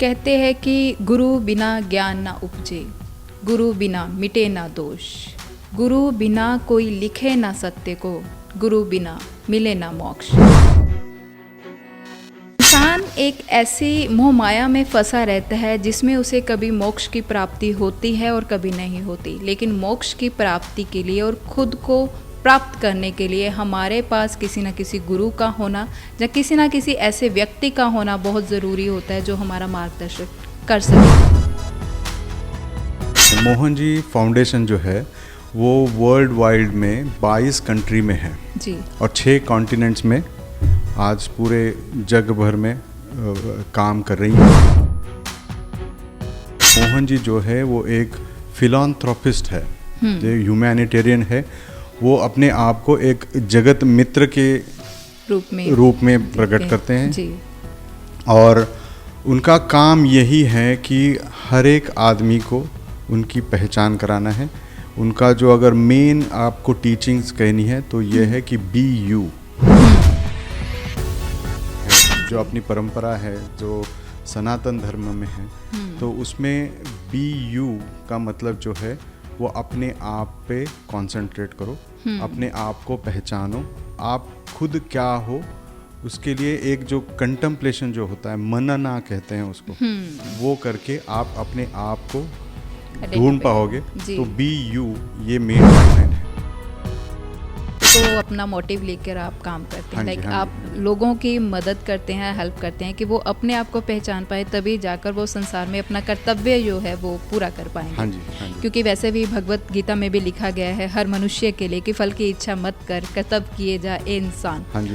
कहते हैं कि गुरु बिना ज्ञान ना उपजे, गुरु बिना मिटे ना दोष, गुरु बिना कोई लिखे ना सत्य को, गुरु बिना मिले ना मोक्ष। इंसान एक ऐसी मोह माया में फंसा रहता है जिसमें उसे कभी मोक्ष की प्राप्ति होती है और कभी नहीं होती। लेकिन मोक्ष की प्राप्ति के लिए और खुद को प्राप्त करने के लिए हमारे पास किसी न किसी गुरु का होना या किसी न किसी ऐसे व्यक्ति का होना बहुत ज़रूरी होता है जो हमारा मार्गदर्शन कर सके। मोहन जी फाउंडेशन जो है वो वर्ल्ड वाइड में 22 कंट्री में है जी, और 6 कॉन्टिनेंट्स में आज पूरे जग भर में काम कर रही है। मोहन जी जो है वो एक फिलॉन्थ्रोपिस्ट है, जो ह्यूमैनिटेरियन है। वो अपने आप को एक जगत मित्र के रूप में प्रकट करते हैं जी। और उनका काम यही है कि हर एक आदमी को उनकी पहचान कराना है। उनका जो अगर मेन आपको टीचिंग्स कहनी है तो ये है कि बी यू। जो अपनी परंपरा है, जो सनातन धर्म में है, तो उसमें बी यू का मतलब जो है वो अपने आप पे कंसंट्रेट करो, अपने आप को पहचानो, आप खुद क्या हो उसके लिए एक जो कंटेम्पलेशन जो होता है, मनना कहते हैं उसको, वो करके आप अपने आप को ढूंढ पाओगे। तो बी यू ये मेन गाइडलाइन है। तो अपना मोटिव लेकर आप काम करते हैं, लाइक आप लोगों की मदद करते हैं, हेल्प करते हैं कि वो अपने आप को पहचान पाए, तभी जाकर वो संसार में अपना कर्तव्य जो है वो पूरा कर पाएंगे। हाँ जी। क्योंकि वैसे भी भगवत गीता में भी लिखा गया है हर मनुष्य के लिए कि फल की इच्छा मत कर, कर्तव्य किए जा ए इंसान। हाँ जी।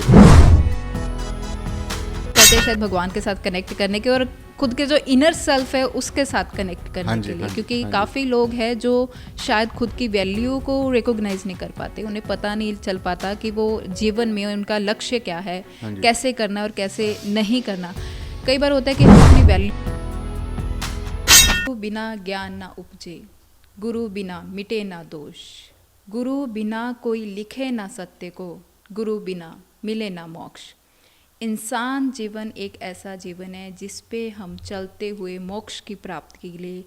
कहते शायद भगवान के साथ कनेक्ट करने के और खुद के जो इनर सेल्फ है उसके साथ कनेक्ट करने के लिए, क्योंकि काफ़ी लोग हैं जो शायद खुद की वैल्यू को रिकॉग्नाइज नहीं कर पाते, उन्हें पता नहीं चल पाता कि वो जीवन में उनका लक्ष्य क्या है, कैसे करना और कैसे नहीं करना। कई बार होता है कि हम अपनी वैल्यू बिना ज्ञान ना उपजे, गुरु बिना मिटे ना दोष, गुरु बिना कोई लिखे ना सत्य को, गुरु बिना मिले ना मोक्ष। इंसान जीवन एक ऐसा जीवन है जिस पे हम चलते हुए मोक्ष की प्राप्ति के लिए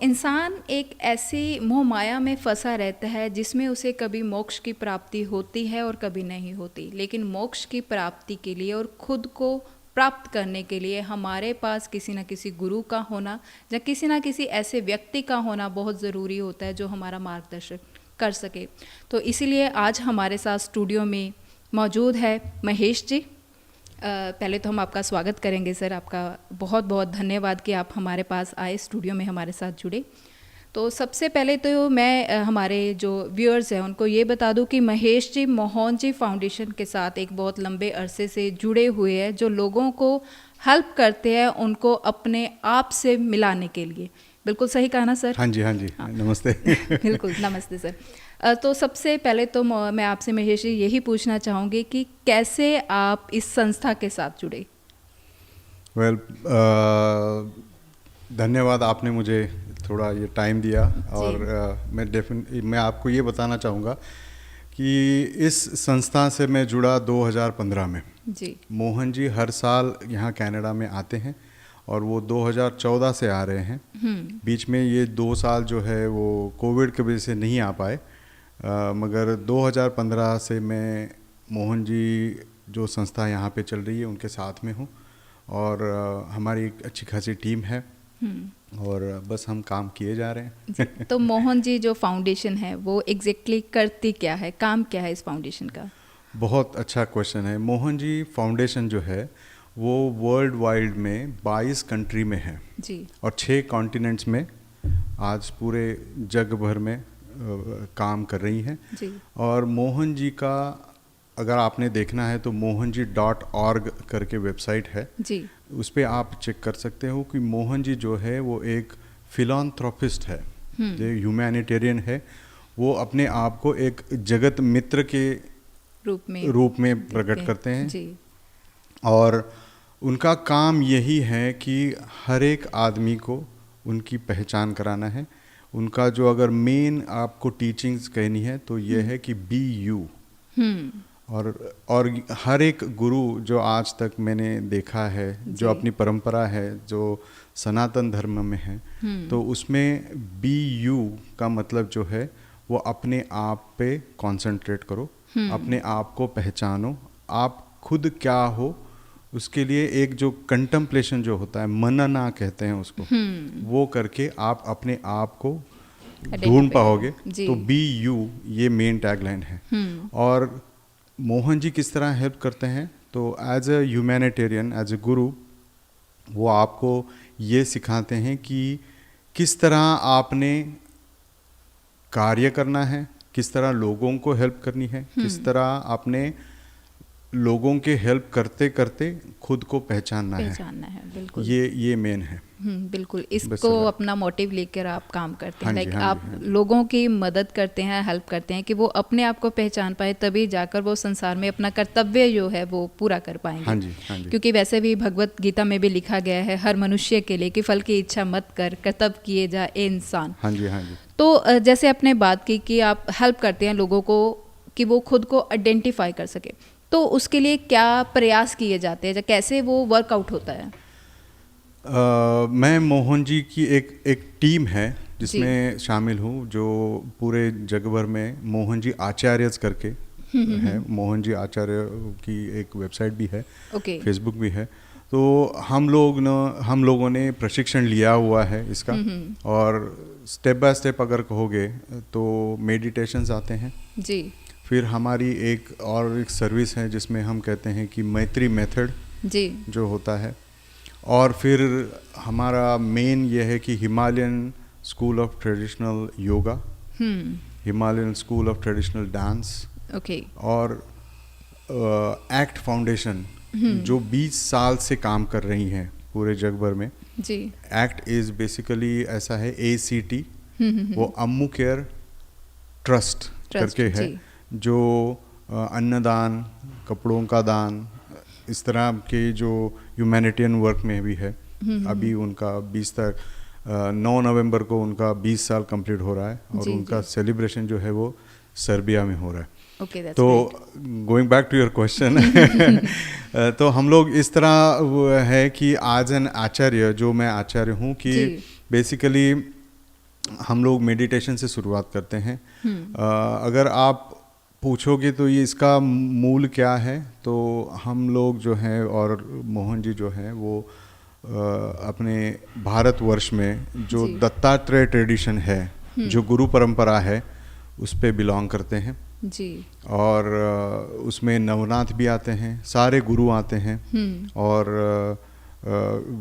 इंसान एक ऐसी मोह माया में फंसा रहता है जिसमें उसे कभी मोक्ष की प्राप्ति होती है और कभी नहीं होती। लेकिन मोक्ष की प्राप्ति के लिए और खुद को प्राप्त करने के लिए हमारे पास किसी न किसी गुरु का होना या किसी न किसी ऐसे व्यक्ति का होना बहुत ज़रूरी होता है जो हमारा मार्गदर्शन कर सके। तो इसीलिए आज हमारे साथ स्टूडियो में मौजूद है महेश जी। पहले तो हम आपका स्वागत करेंगे सर, आपका बहुत बहुत धन्यवाद कि आप हमारे पास आए, स्टूडियो में हमारे साथ जुड़े। तो सबसे पहले तो मैं हमारे जो व्यूअर्स हैं उनको ये बता दूं कि महेश जी मोहन जी फाउंडेशन के साथ एक बहुत लंबे अरसे से जुड़े हुए हैं, जो लोगों को हेल्प करते हैं उनको अपने आप से मिलाने के लिए। बिल्कुल सही कहा ना सर? हाँ जी, हाँ जी। हाँ। नमस्ते। बिल्कुल, नमस्ते सर। तो सबसे पहले तो मैं आपसे महेश जी यही पूछना चाहूँगी कि कैसे आप इस संस्था के साथ जुड़े? धन्यवाद, आपने मुझे थोड़ा ये टाइम दिया और मैं आपको ये बताना चाहूँगा कि इस संस्था से मैं जुड़ा 2015 में जी। मोहन जी हर साल यहाँ कनाडा में आते हैं और वो 2014 से आ रहे हैं। बीच में ये 2 साल जो है वो कोविड की वजह से नहीं आ पाए, मगर 2015 से मैं मोहन जी जो संस्था यहाँ पे चल रही है उनके साथ में हूँ और हमारी एक अच्छी खासी टीम है और बस हम काम किए जा रहे हैं। तो मोहन जी जो फाउंडेशन है वो एग्जैक्टली करती क्या है, काम क्या है इस फाउंडेशन का? बहुत अच्छा क्वेश्चन है। मोहन जी फाउंडेशन जो है वो वर्ल्ड वाइड में 22 कंट्री में है जी, और 6 कॉन्टिनेंट्स में आज पूरे जग भर में काम कर रही हैं जी। और मोहन जी का अगर आपने देखना है तो mohanji.org करके वेबसाइट है जी, उस पर आप चेक कर सकते हो कि मोहन जी जो है वो एक फिलॉन्थ्रोपिस्ट है, जो ह्यूमैनिटेरियन है। वो अपने आप को एक जगत मित्र के रूप में प्रकट करते हैं जी। और उनका काम यही है कि हर एक आदमी को उनकी पहचान कराना है। उनका जो अगर मेन आपको टीचिंग्स कहनी है तो ये है कि बी यू। और हर एक गुरु जो आज तक मैंने देखा है, जो अपनी परंपरा है, जो सनातन धर्म में है, तो उसमें BU का मतलब जो है वो अपने आप पे कंसंट्रेट करो, अपने आप को पहचानो, आप खुद क्या हो, उसके लिए एक जो कंटेम्पलेशन जो होता है, मनना कहते हैं उसको, वो करके आप अपने आप को ढूंढ पाओगे। तो BU ये मेन टैगलाइन है। और मोहन जी किस तरह हेल्प करते हैं, तो as a humanitarian, as a guru, वो आपको ये सिखाते हैं कि किस तरह आपने कार्य करना है, किस तरह लोगों को हेल्प करनी है, किस तरह आपने लोगों के हेल्प करते करते खुद को पहचानना है। बिल्कुल ये मेन है। बिल्कुल, इसको अपना मोटिव लेकर आप काम करते हैं। लाइक आप हाँ जी। लोगों की मदद करते हैं, हेल्प करते हैं कि वो अपने आप को पहचान पाए, तभी जाकर वो संसार में अपना कर्तव्य जो है वो पूरा कर पाएंगे। हाँ जी। क्योंकि वैसे भी भगवत गीता में भी लिखा गया है हर मनुष्य के लिए कि फल की इच्छा मत कर, कर्तव्य किए जा ए इंसान। हाँ जी। तो जैसे आपने बात की कि आप हेल्प करते हैं लोगों को कि वो खुद को आइडेंटिफाई कर सके, तो उसके लिए क्या प्रयास किए जाते हैं, कैसे वो वर्कआउट होता है? मैं मोहन जी की एक टीम है जिसमें शामिल हूँ, जो पूरे जग भर में मोहन जी आचार्यज करके है। मोहन जी आचार्य की एक वेबसाइट भी है, फेसबुक भी है। तो हम लोगों ने प्रशिक्षण लिया हुआ है इसका, और स्टेप बाय स्टेप अगर कहोगे तो मेडिटेशंस आते हैं जी। फिर हमारी एक सर्विस है जिसमें हम कहते हैं कि मैत्री मेथड जी जो होता है, और फिर हमारा मेन ये है कि Himalayan school of traditional yoga, Himalayan school of traditional dance, और एक्ट फाउंडेशन जो 20 साल से काम कर रही हैं पूरे जग भर में जी। एक्ट इज़ बेसिकली ऐसा है, ACT, वो अम्मू केयर ट्रस्ट करके है, जो अन्नदान, कपड़ों का दान, इस तरह के जो ह्यूमैनिटेरियन वर्क में भी है। अभी उनका 9 नवंबर को उनका 20 साल कंप्लीट हो रहा है, और उनका सेलिब्रेशन जो है वो सर्बिया में हो रहा है। तो going back to your question, तो हम लोग इस तरह है कि आज एन आचार्य, जो मैं आचार्य हूँ, कि बेसिकली हम लोग मेडिटेशन से शुरुआत करते हैं। अगर आप पूछोगे तो ये इसका मूल क्या है, तो हम लोग जो हैं और मोहन जी जो हैं वो अपने भारतवर्ष में जो दत्तात्रेय ट्रेडिशन है, जो गुरु परंपरा है, उस पे बिलोंग करते हैं जी। और उसमें नवनाथ भी आते हैं, सारे गुरु आते हैं, और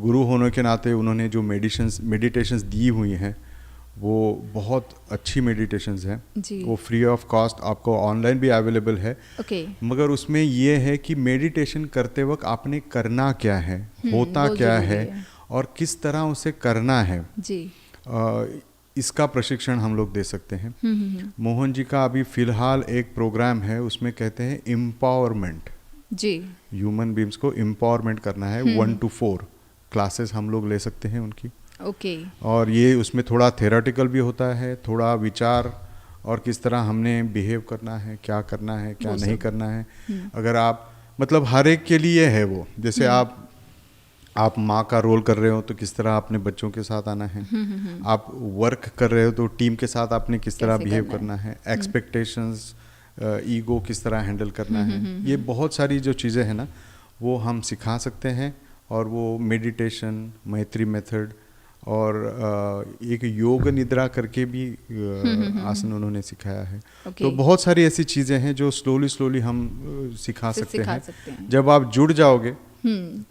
गुरु होने के नाते उन्होंने जो मेडिटेशंस दी हुई हैं वो बहुत अच्छी मेडिटेशंस हैं। वो फ्री ऑफ कॉस्ट आपको ऑनलाइन भी अवेलेबल है। मगर उसमें ये है कि मेडिटेशन करते वक्त आपने करना क्या है, होता क्या है, और किस तरह उसे करना है जी। इसका प्रशिक्षण हम लोग दे सकते हैं। मोहन जी का अभी फिलहाल एक प्रोग्राम है, उसमें कहते हैं एम्पावरमेंट जी, ह्यूमन बीइंग्स को एम्पावरमेंट करना है। 1 to 4 क्लासेस हम लोग ले सकते हैं उनकी। और ये उसमें थोड़ा थेरेटिकल भी होता है, थोड़ा विचार, और किस तरह हमने बिहेव करना है, क्या करना है, क्या नहीं करना है। अगर आप मतलब हर एक के लिए है वो, जैसे आप माँ का रोल कर रहे हो तो किस तरह अपने बच्चों के साथ आना है, आप वर्क कर रहे हो तो टीम के साथ आपने किस तरह बिहेव करना है, एक्सपेक्टेशंस, ईगो किस तरह हैंडल करना है। ये बहुत सारी जो चीज़ें हैं ना, वो हम सिखा सकते हैं। और वो मेडिटेशन, मैत्री मेथड, और एक योग निद्रा करके भी आसन उन्होंने सिखाया है। तो बहुत सारी ऐसी चीज़ें हैं जो स्लोली हम सिखा सकते हैं। जब आप जुड़ जाओगे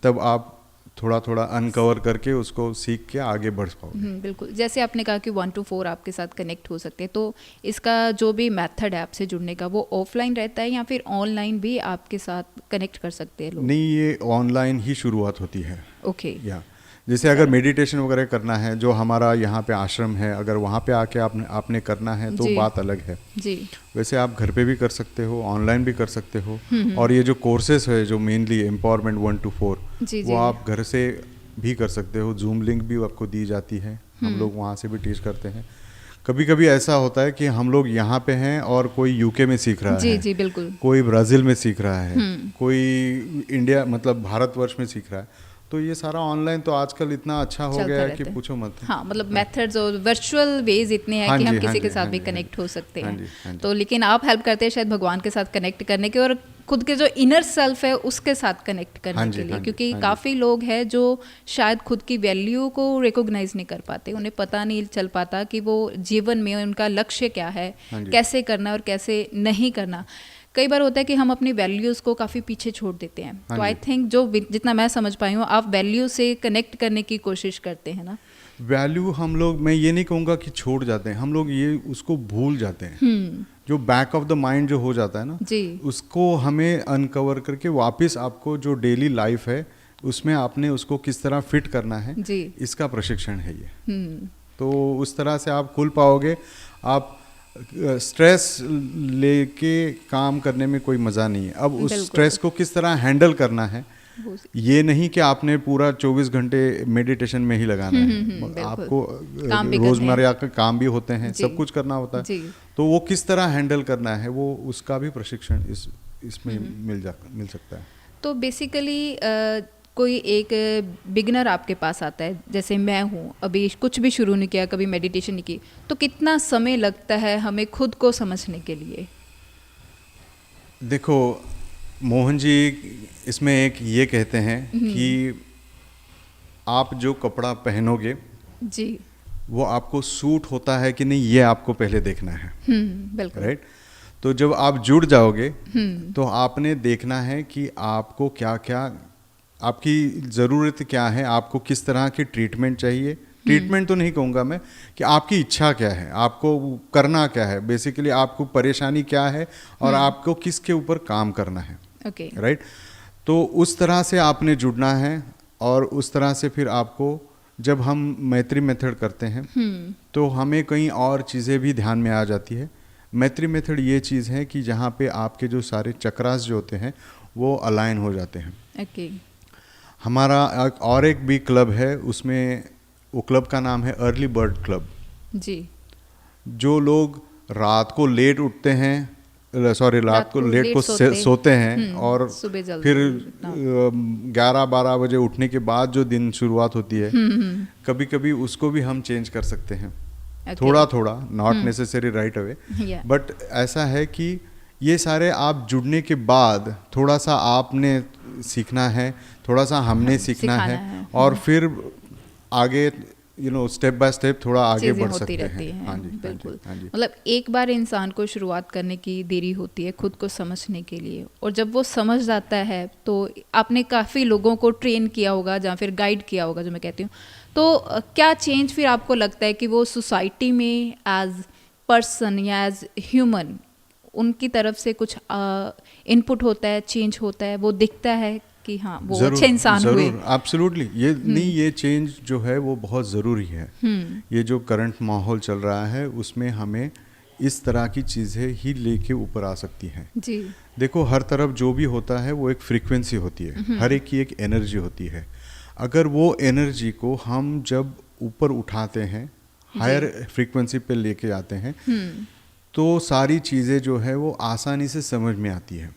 तब आप थोड़ा अनकवर करके उसको सीख के आगे बढ़ पाओगे। बिल्कुल, जैसे आपने कहा कि 1 to 4 आपके साथ कनेक्ट हो सकते हैं, तो इसका जो भी मेथड है आपसे जुड़ने का, वो ऑफलाइन रहता है या फिर ऑनलाइन भी आपके साथ कनेक्ट कर सकते हैं लोग? नहीं, ये ऑनलाइन ही शुरुआत होती है। या जैसे अगर मेडिटेशन वगैरह करना है, जो हमारा यहाँ पे आश्रम है, अगर वहाँ पे आके आपने करना है तो बात अलग है जी। वैसे आप घर पे भी कर सकते हो, ऑनलाइन भी कर सकते हो। और ये जो कोर्सेस है जो मेनली एम्पावरमेंट 1 to 4, वो आप घर से भी कर सकते हो। जूम लिंक भी आपको दी जाती है, हम लोग वहाँ से भी टीच करते हैं। कभी कभी ऐसा होता है कि हम लोग यहाँ पे हैं और कोई यूके में सीख रहा जी है, जी बिल्कुल, कोई ब्राज़ील में सीख रहा है, कोई इंडिया मतलब भारतवर्ष में सीख रहा है। तो ये सारा ऑनलाइन तो आजकल इतना अच्छा हो चलता गया है रहता कि है। पूछो मत। हाँ, मतलब मेथड्स और वर्चुअल वेज इतने हैं हाँ कि हम जी, हाँ किसी के जी, साथ हाँ भी जी, कनेक्ट हो सकते हाँ हैं। जी, हाँ जी। तो लेकिन आप हेल्प करते हैं शायद भगवान के साथ कनेक्ट करने के और खुद के जो इनर सेल्फ है उसके साथ कनेक्ट करने हाँ जी, के लिए, हाँ जी, क्योंकि हाँ जी। काफ़ी लोग हैं जो शायद खुद की वैल्यू को रिकॉग्नाइज नहीं कर पाते, उन्हें पता नहीं चल पाता कि वो जीवन में उनका लक्ष्य क्या है, हाँ जी। कैसे करना और कैसे नहीं करना। कई बार होता है कि हम अपनी वैल्यूज़ को काफ़ी पीछे छोड़ देते हैं। हाँ तो आई जी। थिंक जो जितना मैं समझ पाई हूँ, आप वैल्यू से कनेक्ट करने की कोशिश करते हैं ना। वैल्यू हम लोग, मैं ये नहीं कहूँगा कि छोड़ जाते हैं, हम लोग ये उसको भूल जाते हैं। जो बैक ऑफ द माइंड जो हो जाता है ना, जी उसको हमें अनकवर करके वापस आपको जो डेली लाइफ है उसमें आपने उसको किस तरह फिट करना है, जी इसका प्रशिक्षण है ये। तो उस तरह से आप खुल पाओगे। आप स्ट्रेस लेके काम करने में कोई मज़ा नहीं है। अब उस बिल्कुल। स्ट्रेस को किस तरह हैंडल करना है, वो ये नहीं कि आपने पूरा 24 घंटे मेडिटेशन में ही लगाना है। बिल्कुल। आपको काम भी करने रोजमर्रा के काम भी होते हैं, जी। सब कुछ करना होता है। जी तो वो किस तरह हैंडल करना है, वो उसका भी प्रशिक्षण इसमें मिल सकता है। तो बेसिकली कोई एक बिगिनर आपके पास आता है, जैसे मैं हूँ, अभी कुछ भी शुरू नहीं किया, कभी मेडिटेशन नहीं की, तो कितना समय लगता है हमें खुद को समझने के लिए? देखो मोहन जी, इसमें एक ये कहते हैं कि आप जो कपड़ा पहनोगे जी वो आपको सूट होता है कि नहीं, ये आपको पहले देखना है। बिल्कुल। राइट। तो जब आप जुड़ जाओगे तो आपने देखना है कि आपको क्या क्या, आपकी ज़रूरत क्या है, आपको किस तरह की ट्रीटमेंट चाहिए। ट्रीटमेंट तो नहीं कहूँगा मैं, कि आपकी इच्छा क्या है, आपको करना क्या है, बेसिकली आपको परेशानी क्या है और आपको किसके ऊपर काम करना है। Okay right. तो उस तरह से आपने जुड़ना है और उस तरह से फिर आपको, जब हम मैत्री मेथड करते हैं तो हमें कई और चीज़ें भी ध्यान में आ जाती है। मैत्री मेथड ये चीज़ है कि जहाँ पे आपके जो सारे चक्रास जो होते हैं वो अलाइन हो जाते हैं। ओके हमारा और एक भी क्लब है, उसमें वो क्लब का नाम है अर्ली बर्ड क्लब। जी। जो लोग रात को लेट उठते हैं, सॉरी रात को लेट को सोते हैं और सुबह जल्दी फिर उठना। 11-12 बजे उठने के बाद जो दिन शुरुआत होती है, कभी कभी उसको भी हम चेंज कर सकते हैं। Okay. थोड़ा थोड़ा, not necessary right away, Yeah. But ऐसा है कि ये सारे आप जुड़ने के बाद थोड़ा सा आपने सीखना है, थोड़ा सा हमने सीखना सिखाना है, है। और फिर आगे स्टेप बाय स्टेप थोड़ा आगे चीज़ें बढ़ होती सकते रहती हैं। हैं। हाँ जी, बिल्कुल। हाँ जी। मतलब एक बार इंसान को शुरुआत करने की देरी होती है खुद को समझने के लिए, और जब वो समझ जाता है तो आपने काफ़ी लोगों को ट्रेन किया होगा या फिर गाइड किया होगा, जो मैं कहती हूँ, तो क्या चेंज फिर आपको लगता है कि वो सोसाइटी में एज पर्सन या एज ह्यूमन उनकी तरफ से कुछ इनपुट होता है, चेंज होता है, वो दिखता है कि हाँ वो अच्छे इंसान हुए? जरूर, एब्सोल्युटली। ये नहीं, ये चेंज जो है वो बहुत ज़रूरी है। ये जो करंट माहौल चल रहा है उसमें हमें इस तरह की चीज़ें ही लेके ऊपर आ सकती हैं। जी देखो, हर तरफ जो भी होता है वो एक फ्रीक्वेंसी होती है, हर एक की एक एनर्जी होती है। अगर वो एनर्जी को हम जब ऊपर उठाते हैं, हायर फ्रीक्वेंसी पे लेके आते हैं, तो सारी चीज़ें जो है वो आसानी से समझ में आती है।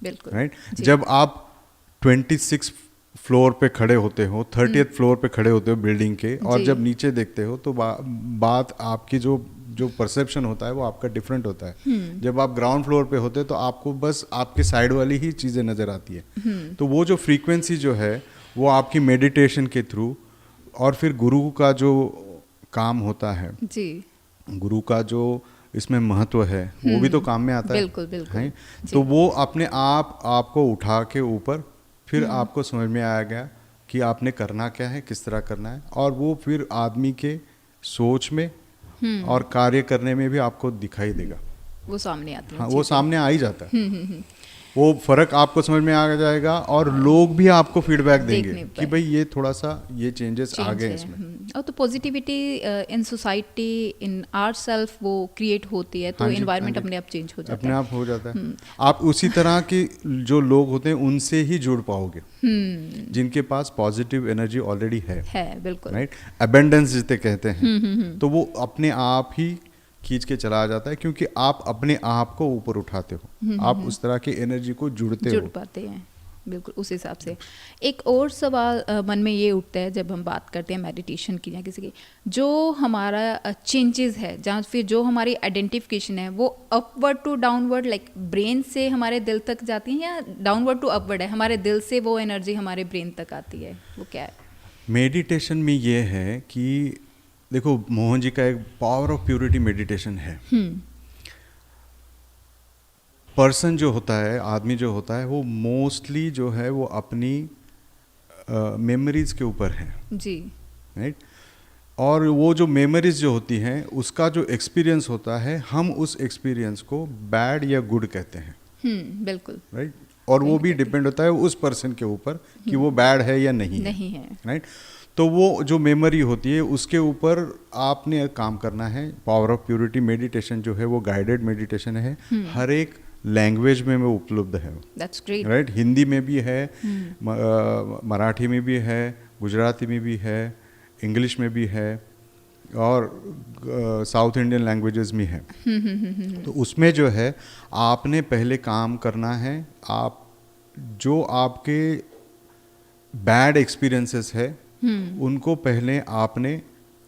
बिल्कुल। राइट। जब आप 26 फ्लोर पे खड़े होते हो, 30th फ्लोर पे खड़े होते हो बिल्डिंग के, और जी। जब नीचे देखते हो तो बात आपकी जो परसेप्शन होता है वो आपका डिफरेंट होता है। जब आप ग्राउंड फ्लोर पे होते हो तो आपको बस आपके साइड वाली ही चीज़ें नज़र आती है। तो वो जो फ्रीक्वेंसी जो है वो आपकी मेडिटेशन के थ्रू, और फिर गुरु का जो काम होता है, जी गुरु का जो इसमें महत्व है, वो भी तो काम में आता है। बिल्कुल बिल्कुल। है? तो वो अपने आपको उठा के ऊपर, फिर आपको समझ में आया गया कि आपने करना क्या है, किस तरह करना है, और वो फिर आदमी के सोच में और कार्य करने में भी आपको दिखाई देगा। वो सामने आती है। हाँ, वो सामने आ ही जाता है। वो फर्क आपको समझ में आ जाएगा, और लोग भी आपको फीडबैक देंगे देखने कि पर। भाई ये थोड़ा सा ये चेंजेस आ Change गए है, इसमें। और तो positivity in society in our self वो क्रिएट होती है, तो हाँ जी, इन्वायरमेंट हाँ जी। अपने आप चेंज हो जाता अपने है। आप हो जाता है। आप उसी तरह के जो लोग होते हैं उनसे ही जुड़ पाओगे जिनके पास पॉजिटिव एनर्जी ऑलरेडी है बिल्कुल। राइट। अबेंडेंस जिसे कहते हैं, तो वो अपने आप ही खींच के चला जाता है, क्योंकि आप अपने आप को ऊपर उठाते हो, आप उस तरह की एनर्जी को जुड़ पाते हैं, बिल्कुल उस हिसाब से। एक और सवाल मन में ये उठता है जब हम बात करते हैं मेडिटेशन की या किसी की, जो हमारा चेंजेस है, जहाँ फिर जो हमारी आइडेंटिफिकेशन है वो upward to downward, like brain से हमारे दिल तक जाती है, या डाउनवर्ड टू अपवर्ड है, हमारे दिल से वो एनर्जी हमारे ब्रेन तक आती है, वो क्या है? मेडिटेशन में ये है कि देखो, मोहन जी का एक पावर ऑफ प्योरिटी मेडिटेशन है। पर्सन जो होता है, आदमी जो होता है, वो मोस्टली जो है वो अपनी मेमोरीज के ऊपर है जी, राइट। और वो जो मेमोरीज जो होती हैं उसका जो एक्सपीरियंस होता है, हम उस एक्सपीरियंस को बैड या गुड कहते हैं, बिल्कुल राइट। और वो भी डिपेंड होता है उस पर्सन के ऊपर कि वो बैड है या नहीं है, राइट। तो वो जो मेमोरी होती है उसके ऊपर आपने काम करना है। पावर ऑफ प्योरिटी मेडिटेशन जो है वो गाइडेड मेडिटेशन है, हर एक लैंग्वेज में वो उपलब्ध है, दैट्स ग्रेट, राइट। हिंदी में भी है, मराठी में भी है, गुजराती में भी है, इंग्लिश में भी है, और साउथ इंडियन लैंग्वेजेस में है। तो उसमें जो है आपने पहले काम करना है, आप जो आपके बैड एक्सपीरियंसेस है उनको पहले आपने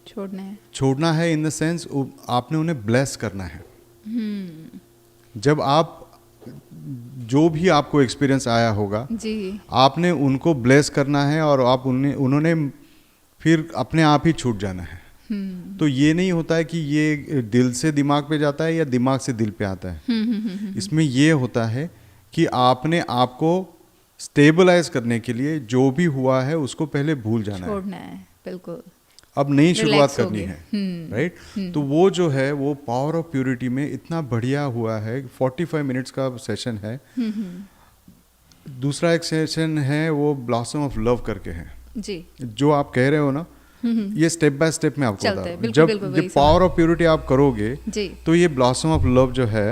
छोड़ना है इन द सेंस आपने उन्हें ब्लेस करना है। जब आप जो भी आपको एक्सपीरियंस आया होगा जी, आपने उनको ब्लेस करना है, और आप उन्होंने फिर अपने आप ही छूट जाना है। तो ये नहीं होता है कि ये दिल से दिमाग पे जाता है या दिमाग से दिल पे आता है। इसमें ये होता है कि आपने आपको स्टेबलाइज करने के लिए जो भी हुआ है उसको पहले भूल जाना है, बिल्कुल। अब नई शुरुआत करनी है, राइट। तो वो जो है वो पावर ऑफ प्योरिटी में इतना बढ़िया हुआ है। 45 मिनट्स का सेशन है। दूसरा एक सेशन है वो ब्लॉसम ऑफ लव करके है जी, जो आप कह रहे हो ना, ये स्टेप बाय स्टेप में आपको चलता है। जब पावर ऑफ प्योरिटी आप करोगे जी, तो ये ब्लॉसम ऑफ लव जो है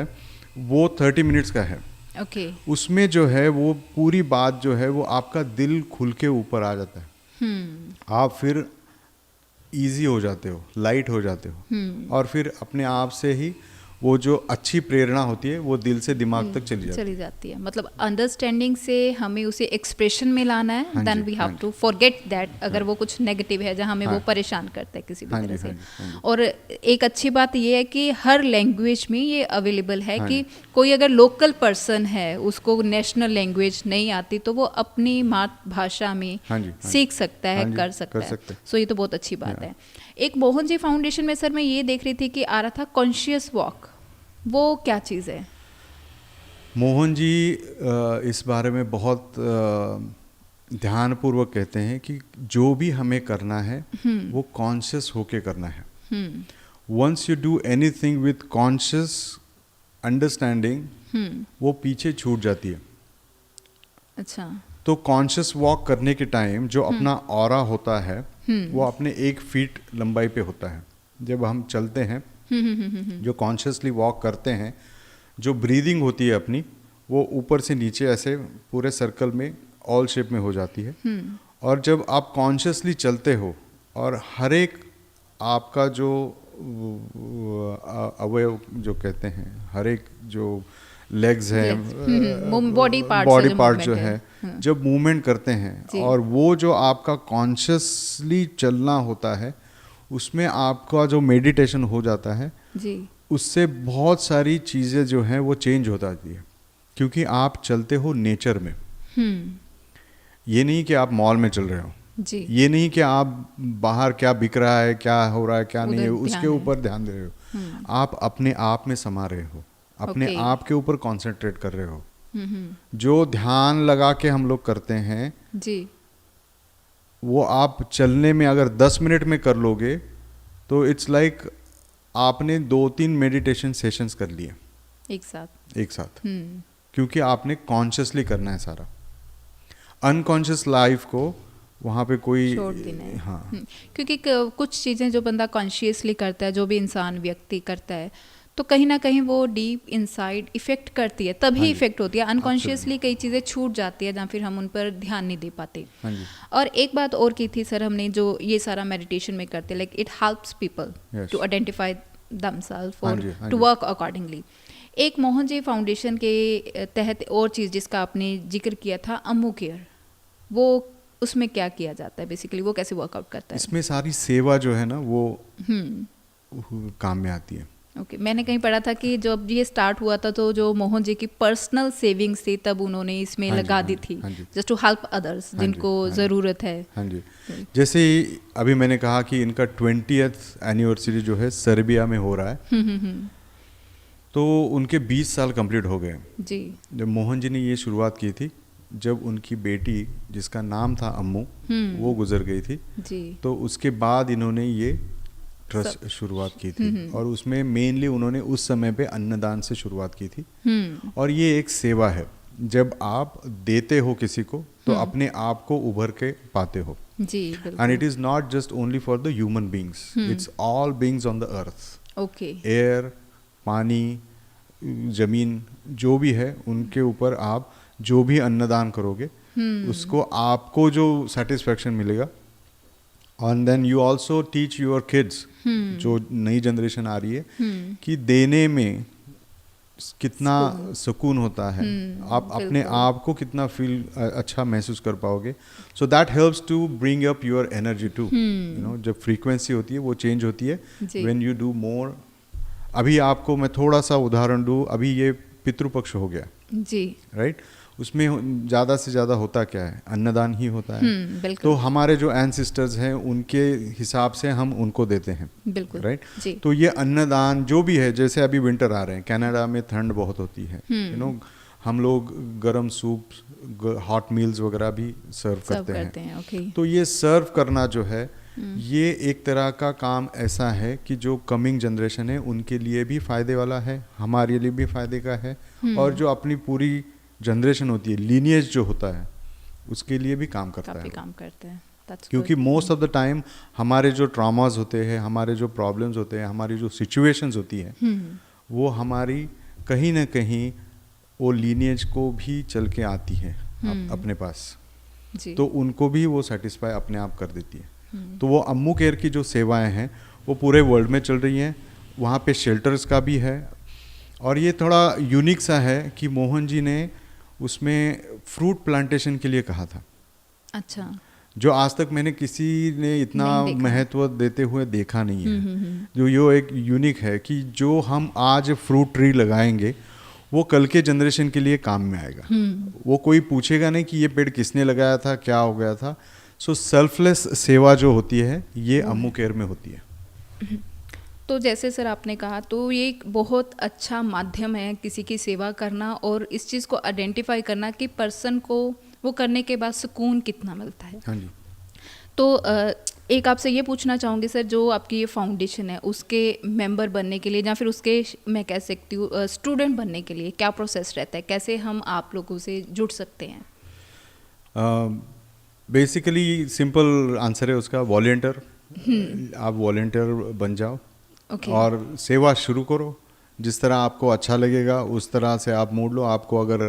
वो 30 मिनट्स का है। ओके, उसमें जो है वो पूरी बात जो है वो आपका दिल खुल के ऊपर आ जाता है। आप फिर इजी हो जाते हो, लाइट हो जाते हो, और फिर अपने आप से ही वो जो अच्छी प्रेरणा होती है वो दिल से दिमाग तक चली जाती है। मतलब अंडरस्टैंडिंग से हमें उसे एक्सप्रेशन में लाना है, then we have to forget that अगर वो कुछ नेगेटिव है जहाँ हमें वो परेशान करता है किसी भी तरह से। और एक अच्छी बात ये है कि हर लैंग्वेज में ये अवेलेबल है कि कोई अगर लोकल पर्सन है उसको नेशनल लैंग्वेज नहीं आती तो वो अपनी मातृभाषा में सीख सकता है, कर सकता है। सो ये तो बहुत अच्छी बात है। एक मोहन जी फाउंडेशन में सर मैं ये देख रही थी कि आ रहा था कॉन्शियस वॉक, वो क्या चीज़ है? मोहन जी इस बारे में बहुत ध्यानपूर्वक कहते हैं कि जो भी हमें करना है वो कॉन्शियस होके करना है। Once you do anything with conscious understanding वो पीछे छूट जाती है। अच्छा, तो कॉन्शियस वॉक करने के टाइम जो अपना ऑरा होता है वो अपने 1 फीट लंबाई पे होता है। जब हम चलते हैं जो कॉन्शियसली वॉक करते हैं, जो ब्रीदिंग होती है अपनी वो ऊपर से नीचे ऐसे पूरे सर्कल में ऑल शेप में हो जाती है। और जब आप कॉन्शियसली चलते हो और हर एक आपका जो अवयव जो कहते हैं, हर एक जो लेग्स हैं, बॉडी पार्ट जो है जब मूवमेंट करते हैं और वो जो आपका कॉन्शियसली चलना होता है उसमें आपका जो मेडिटेशन हो जाता है जी, उससे बहुत सारी चीज़ें जो हैं वो चेंज हो जाती है, क्योंकि आप चलते हो नेचर में। ये नहीं कि आप मॉल में चल रहे हो जी, ये नहीं कि आप बाहर क्या बिक रहा है, क्या हो रहा है, क्या नहीं है, उसके ऊपर ध्यान दे रहे हो। आप अपने आप में समा रहे हो, अपने आप के ऊपर कंसंट्रेट कर रहे हो। जो ध्यान लगा के हम लोग करते हैं जी, वो आप चलने में अगर 10 मिनट में कर लोगे तो इट्स लाइक आपने 2-3 मेडिटेशन सेशंस कर लिए एक साथ। क्योंकि आपने कॉन्शियसली करना है सारा। अनकॉन्शियस लाइफ को वहाँ पे कोई छोड़ देना है। हाँ क्योंकि कुछ चीज़ें जो बंदा कॉन्शियसली करता है, जो भी इंसान व्यक्ति करता है, तो कहीं ना कहीं वो डीप इनसाइड इफेक्ट करती है, तभी इफेक्ट होती है। अनकॉन्शियसली कई चीज़ें छूट जाती है, या फिर हम उन पर ध्यान नहीं दे पाते। हाँ जी और एक बात और की थी सर हमने, जो ये सारा मेडिटेशन में करते, like it helps people Yes. To identify themselves हाँ और जी, हाँ टू जी। Work accordingly. एक मोहन जी फाउंडेशन के तहत और चीज़ जिसका आपने जिक्र किया था, अम्मू केयर, वो उसमें क्या किया जाता है बेसिकली, वो कैसे वर्कआउट करता है? इसमें सारी सेवा जो है ना वो काम में आती है। ओके मैंने कहीं पढ़ा था कि जब ये स्टार्ट हुआ था तो जो मोहन जी की पर्सनल सेविंग्स थी, तब उन्होंने इसमें हाँ जी, लगा हाँ दी जी, थी, हाँ जी। जस्ट टू हेल्प अदर्स हाँ जी, जिनको हाँ जी। ज़रूरत है। हाँ जी, जैसे ही अभी मैंने कहा कि इनका 20th एनिवर्सरी जो है सर्बिया में हो रहा है, तो उनके 20 साल कंप्लीट हो गए। जी जब मोहन जी ने ये शुरुआत की थी, जब उनकी बेटी जिसका नाम था अम्मू वो गुजर गई थी, जी तो उसके बाद इन्होंने ये ट्रस्ट शुरुआत की थी। और उसमें मेनली उन्होंने उस समय पे अन्नदान से शुरुआत की थी। और ये एक सेवा है, जब आप देते हो किसी को तो अपने आप को उभर के पाते हो। जी एंड बिल्कुल। It is not just only for the human beings, it's all beings on the earth. Okay air, पानी, जमीन, जो भी है उनके ऊपर आप जो भी अन्नदान करोगे उसको आपको जो सेटिस्फेक्शन मिलेगा। And then you also teach your kids, जो नई जनरेशन आ रही है, कि देने में कितना सुकून होता है, आप अपने आप को कितना फील अच्छा महसूस कर पाओगे। So that helps to bring up your energy too, you know, जब फ्रीक्वेंसी होती है वो चेंज होती है जी। When you do more. अभी आपको मैं थोड़ा सा उदाहरण दूँ, अभी ये पितृपक्ष हो गया, जी राइट? उसमें ज़्यादा से ज़्यादा होता क्या है? अन्नदान ही होता है। बिल्कुल तो हमारे जो एंसेस्टर्स हैं उनके हिसाब से हम उनको देते हैं, बिल्कुल राइट? जी तो ये अन्नदान जो भी है, जैसे अभी विंटर आ रहे हैं, कनाडा में ठंड बहुत होती है, यू नो, हम लोग गरम सूप, हॉट मील्स वगैरह भी सर्व सर्व करते हैं। ओके तो ये सर्व करना जो है, ये एक तरह का काम ऐसा है कि जो कमिंग जनरेशन है उनके लिए भी फ़ायदे वाला है, हमारे लिए भी फ़ायदे का है, और जो अपनी पूरी जनरेशन होती है, लीनियज जो होता है, उसके लिए भी काम करता काफी है। काम करते हैं। That's क्योंकि good. Most of the time हमारे जो ट्रॉमास होते हैं, हमारे जो प्रॉब्लम्स होते हैं, हमारी जो सिचुएशंस होती है, वो हमारी कहीं ना कहीं वो लीनियज को भी चल के आती है अपने पास, जी तो उनको भी वो सेटिस्फाई अपने आप कर देती है। तो वो अम्मू केयर की जो सेवाएं हैं वो पूरे वर्ल्ड में चल रही हैं। वहाँ पे शेल्टर्स का भी है, और ये थोड़ा यूनिक सा है कि मोहन जी ने उसमें फ्रूट प्लांटेशन के लिए कहा था, अच्छा जो आज तक मैंने किसी ने इतना नहीं देखा। महत्व देते हुए देखा नहीं है। जो ये एक यूनिक है कि जो हम आज फ्रूट ट्री लगाएंगे वो कल के जनरेशन के लिए काम में आएगा। वो कोई पूछेगा नहीं कि ये पेड़ किसने लगाया था, क्या हो गया था। सो सेल्फलेस सेवा जो होती है ये अम्मू केयर में होती है। तो जैसे सर आपने कहा, तो ये एक बहुत अच्छा माध्यम है किसी की सेवा करना, और इस चीज़ को आइडेंटिफाई करना कि पर्सन को वो करने के बाद सुकून कितना मिलता है। हाँ जी। तो एक आपसे ये पूछना चाहूँगी सर, जो आपकी ये फाउंडेशन है उसके मेंबर बनने के लिए, या फिर उसके मैं कह सकती हूँ स्टूडेंट बनने के लिए क्या प्रोसेस रहता है, कैसे हम आप लोगों से जुड़ सकते हैं? बेसिकली सिंपल आंसर है उसका, वॉलेंटियर। आप वॉलेंटियर बन जाओ ओके और सेवा शुरू करो। जिस तरह आपको अच्छा लगेगा उस तरह से आप मोड़ लो। आपको अगर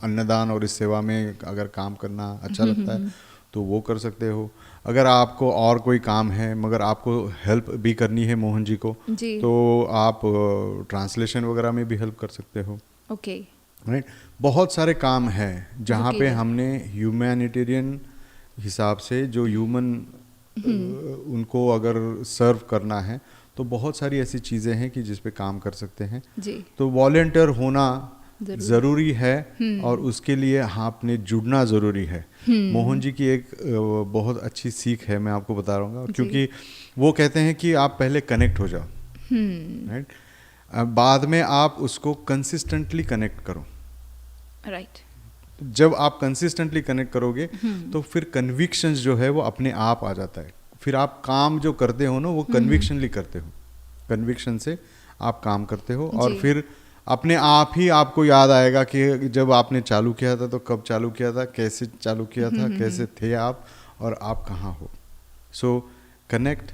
अन्नदान और इस सेवा में अगर काम करना अच्छा लगता है तो वो कर सकते हो। अगर आपको और कोई काम है मगर आपको हेल्प भी करनी है मोहन जी को, जी तो आप ट्रांसलेशन वगैरह में भी हेल्प कर सकते हो, ओके राइट? बहुत सारे काम हैं जहाँ जो पे कि है। हमने ह्यूमैनिटेरियन हिसाब से जो ह्यूमन उनको अगर सर्व करना है तो बहुत सारी ऐसी चीज़ें हैं कि जिस पे काम कर सकते हैं। जी तो वॉलेंटियर होना ज़रूरी ज़रूरी है और उसके लिए आपने जुड़ना ज़रूरी है। मोहन जी की एक बहुत अच्छी सीख है, मैं आपको बता रहा हूँ, क्योंकि वो कहते हैं कि आप पहले कनेक्ट हो जाओ, राइट? बाद में आप उसको कंसिस्टेंटली कनेक्ट करो। राइट जब आप कंसिस्टेंटली कनेक्ट करोगे तो फिर कन्विक्शंस जो है वो अपने आप आ जाता है। फिर आप काम जो करते हो ना वो कन्विक्शनली करते हो, कन्विक्शन से आप काम करते हो और जी। फिर अपने आप ही आपको याद आएगा कि जब आपने चालू किया था तो कब चालू किया था, कैसे चालू किया था, कैसे थे आप और आप कहाँ हो. सो कनेक्ट,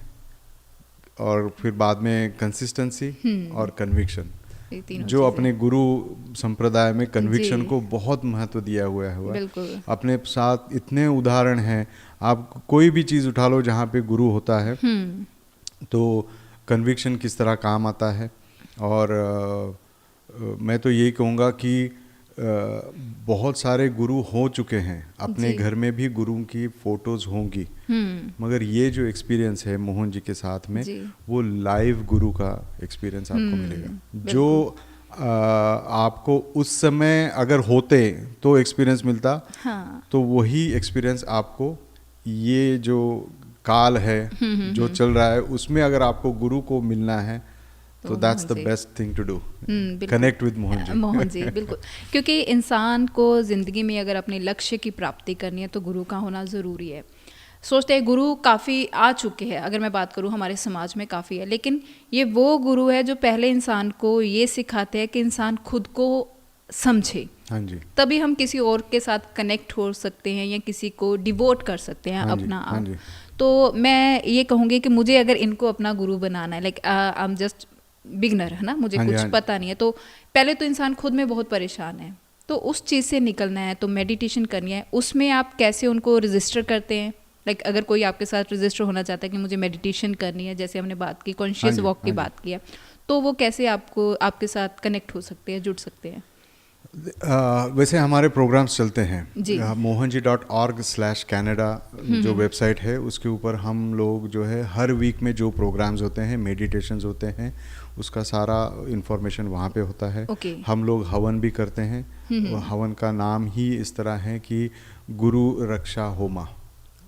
और फिर बाद में कंसिस्टेंसी और कन्विक्शन. जो अपने गुरु संप्रदाय में कन्विक्शन को बहुत महत्व दिया हुआ है. अपने साथ इतने उदाहरण हैं, आप कोई भी चीज़ उठा लो जहाँ पे गुरु होता है तो कन्विक्शन किस तरह काम आता है. और मैं तो यही कहूँगा कि बहुत सारे गुरु हो चुके हैं, अपने घर में भी गुरु की फोटोज होंगी, मगर ये जो एक्सपीरियंस है मोहन जी के साथ में वो लाइव गुरु का एक्सपीरियंस आपको मिलेगा. जो आपको उस समय अगर होते तो एक्सपीरियंस मिलता, तो वही एक्सपीरियंस आपको ये जो काल है जो चल रहा है उसमें अगर आपको गुरु को मिलना है तो that's the best thing to do. Connect with Mohan ji. Mohan ji बिल्कुल, क्योंकि इंसान को ज़िंदगी में अगर अपने लक्ष्य की प्राप्ति करनी है तो गुरु का होना ज़रूरी है. सोचते हैं गुरु काफ़ी आ चुके हैं, अगर मैं बात करूँ हमारे समाज में काफ़ी है, लेकिन ये वो गुरु है जो पहले इंसान को ये सिखाते हैं कि इंसान खुद को समझे. हाँ जी. तभी हम किसी और के साथ कनेक्ट हो सकते हैं या किसी को डिवोट कर सकते हैं. हाँ अपना हाँ आप. तो मैं ये कहूँगी कि मुझे अगर इनको अपना गुरु बनाना है, like I am just beginner, है ना, मुझे कुछ पता नहीं है, तो पहले तो इंसान खुद में बहुत परेशान है, तो उस चीज़ से निकलना है तो मेडिटेशन करनी है. उसमें आप कैसे उनको रजिस्टर करते हैं? लाइक अगर कोई आपके साथ रजिस्टर होना चाहता है कि मुझे मेडिटेशन करनी है, जैसे हमने बात की कॉन्शियस वॉक की बात की है, तो वो कैसे आपको आपके साथ कनेक्ट हो सकते हैं, जुड़ सकते हैं? वैसे हमारे प्रोग्राम्स चलते हैं mohanji.org/Canada जो वेबसाइट है उसके ऊपर हम लोग जो है हर वीक में जो प्रोग्राम्स होते हैं, मेडिटेशंस होते हैं, उसका सारा इंफॉर्मेशन वहाँ पे होता है. हम लोग हवन भी करते हैं. हवन का नाम ही इस तरह है कि गुरु रक्षा होमा.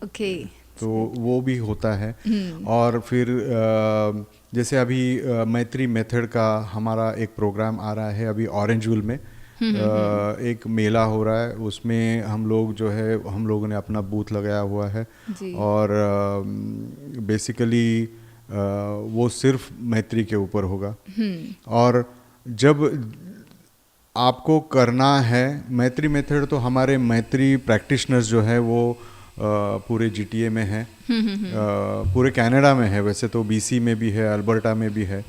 तो वो भी होता है. और फिर जैसे अभी मैत्री मेथड का हमारा एक प्रोग्राम आ रहा है अभी ऑरेंजविल में. एक मेला हो रहा है, उसमें हम लोग जो है हम लोगों ने अपना बूथ लगाया हुआ है और बेसिकली वो सिर्फ मैत्री के ऊपर होगा. और जब आपको करना है मैत्री मेथड, तो हमारे मैत्री प्रैक्टिशनर्स जो है वो पूरे GTA में है, पूरे कनाडा में है, वैसे तो BC में भी है, अल्बर्टा में भी है.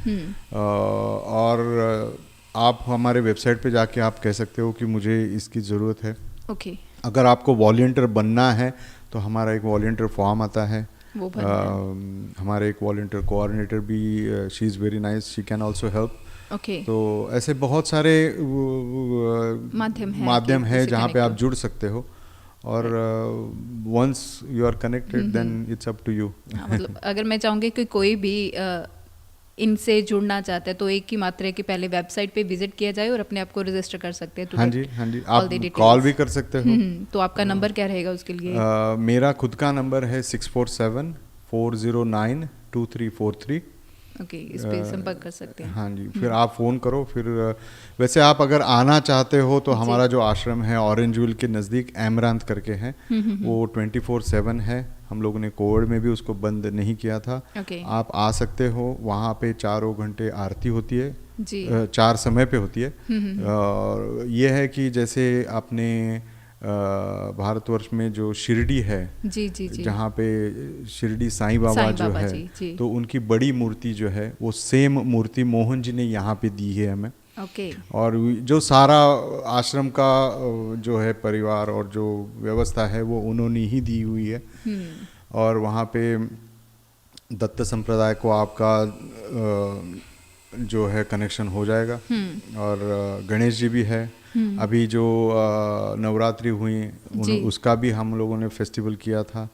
और आप हमारे वेबसाइट पे जाके आप कह सकते हो कि मुझे इसकी ज़रूरत है. अगर आपको वॉलंटियर बनना है तो हमारा एक वॉलंटियर फॉर्म आता है. हमारे एक वॉलंटियर कोऑर्डिनेटर भी, she is very nice, she can also help. तो ऐसे बहुत सारे माध्यम है जहाँ पे आप जुड़ सकते हो. और once you are connected then it's up to you. मतलब अगर मैं चाहूँगी कि कोई भी इनसे जुड़ना चाहते हैं तो एक ही मात्र है कि पहले वेबसाइट पे विजिट किया जाए और अपने आप को रजिस्टर कर सकते हैं. हाँ जी, हाँ जी. आप कॉल भी कर सकते हो. तो आपका नंबर क्या रहेगा उसके लिए? मेरा खुद का नंबर है 647-409-2343. इस पे संपर्क कर सकते हैं. हाँ जी. फिर आप फ़ोन करो. फिर वैसे आप अगर आना चाहते हो तो हमारा जो आश्रम है ऑरेंजविल के नज़दीक एमरांत करके है, वो 24/7 है. हम लोगों ने कोविड में भी उसको बंद नहीं किया था. आप आ सकते हो. वहाँ पे 4 घंटे आरती होती है, 4 समय पे होती है. और ये है कि जैसे आपने भारतवर्ष में जो शिरडी है, जहाँ पे शिरडी साईं बाबा जो है, तो उनकी बड़ी मूर्ति जो है वो सेम मूर्ति मोहन जी ने यहाँ पे दी है हमें. और जो सारा आश्रम का जो है परिवार और जो व्यवस्था है वो उन्होंने ही दी हुई है. और वहाँ पे दत्त संप्रदाय को आपका जो है कनेक्शन हो जाएगा. और गणेश जी भी है. अभी जो नवरात्रि हुई उसका भी हम लोगों ने फेस्टिवल किया था.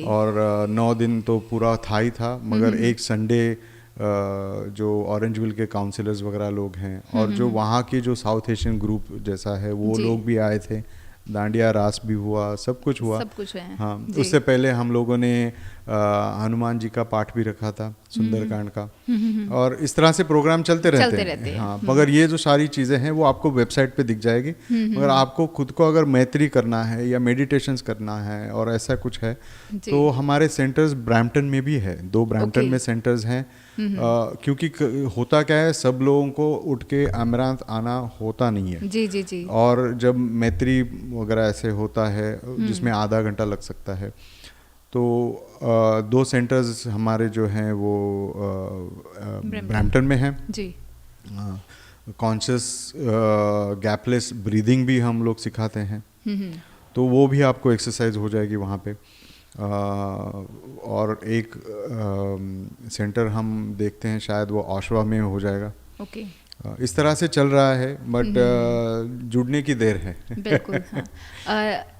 और 9 दिन तो पूरा था ही था, मगर एक संडे जो ऑरेंजविल के काउंसिलर्स वगैरह लोग हैं और जो वहाँ की जो साउथ एशियन ग्रुप जैसा है वो लोग भी आए थे. दांडिया रास भी हुआ, सब कुछ हुआ. सब कुछ है. हाँ. उससे पहले हम लोगों ने हनुमान जी का पाठ भी रखा था, सुंदरकांड का, और इस तरह से प्रोग्राम चलते रहते हैं। हाँ, मगर ये जो सारी चीज़ें हैं वो आपको वेबसाइट पे दिख जाएगी। मगर आपको खुद को अगर मैत्री करना है या मेडिटेशंस करना है और ऐसा कुछ है तो हमारे सेंटर्स ब्रैम्पटन में भी है, 2 ब्रैम्पटन में सेंटर्स हैं। क्योंकि होता क्या है, सब लोगों को उठ के अमरांत आना होता नहीं है। जी जी जी। और जब मैत्री वगैरह ऐसे होता है जिसमें आधा घंटा लग सकता है, तो 2 सेंटर्स हमारे जो हैं वो ब्रैम्पटन में हैं जी। कॉन्शियस गैपलेस ब्रीदिंग भी हम लोग सिखाते हैं, तो वो भी आपको एक्सरसाइज हो जाएगी वहाँ पे। और एक सेंटर हम देखते हैं शायद वो ओशवा में हो जाएगा। ओके। इस तरह से चल रहा है, बट जुड़ने की देर है। बिल्कुल। हाँ।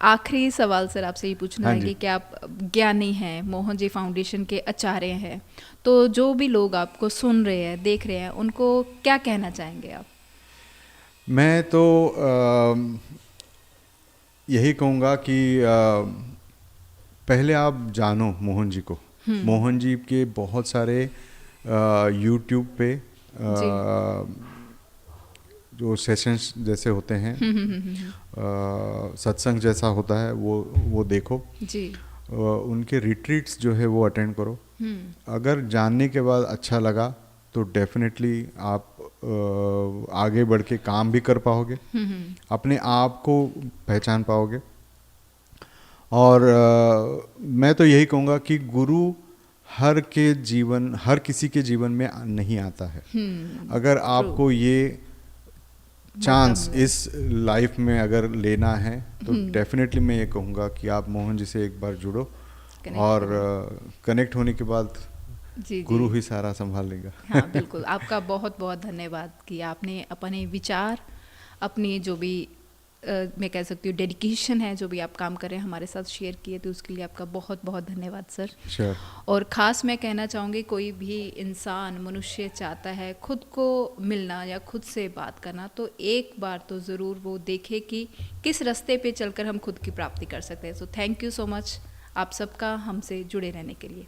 आखिरी सवाल सर आपसे ये पूछना है कि आप ज्ञानी हैं, मोहन जी फाउंडेशन के आचार्य हैं, तो जो भी लोग आपको सुन रहे हैं, देख रहे हैं, उनको क्या कहना चाहेंगे आप? मैं तो यही कहूँगा कि पहले आप जानो मोहन जी को। मोहन जी के बहुत सारे यूट्यूब पे जो सेशंस जैसे होते हैं, सत्संग जैसा होता है, वो देखो जी। उनके रिट्रीट्स जो है वो अटेंड करो। अगर जानने के बाद अच्छा लगा तो डेफिनेटली आप आगे बढ़ के काम भी कर पाओगे, अपने आप को पहचान पाओगे। और मैं तो यही कहूँगा कि गुरु हर किसी के जीवन में नहीं आता है। अगर आपको ये चांस इस लाइफ में अगर लेना है तो डेफिनेटली मैं ये कहूँगा कि आप मोहन जी से एक बार जुड़ो, और कनेक्ट होने के बाद जी गुरु ही सारा संभाल लेगा। हाँ बिल्कुल। आपका बहुत बहुत धन्यवाद कि आपने अपने विचार, अपनी जो भी मैं कह सकती हूँ डेडिकेशन है, जो भी आप काम कर रहे हैं, हमारे साथ शेयर किए, तो उसके लिए आपका बहुत बहुत धन्यवाद सर। Sure. और ख़ास मैं कहना चाहूँगी, कोई भी इंसान, मनुष्य चाहता है खुद को मिलना या खुद से बात करना, तो एक बार तो ज़रूर वो देखे कि किस रास्ते पे चलकर हम खुद की प्राप्ति कर सकते हैं। So thank you so much आप सबका हमसे जुड़े रहने के लिए।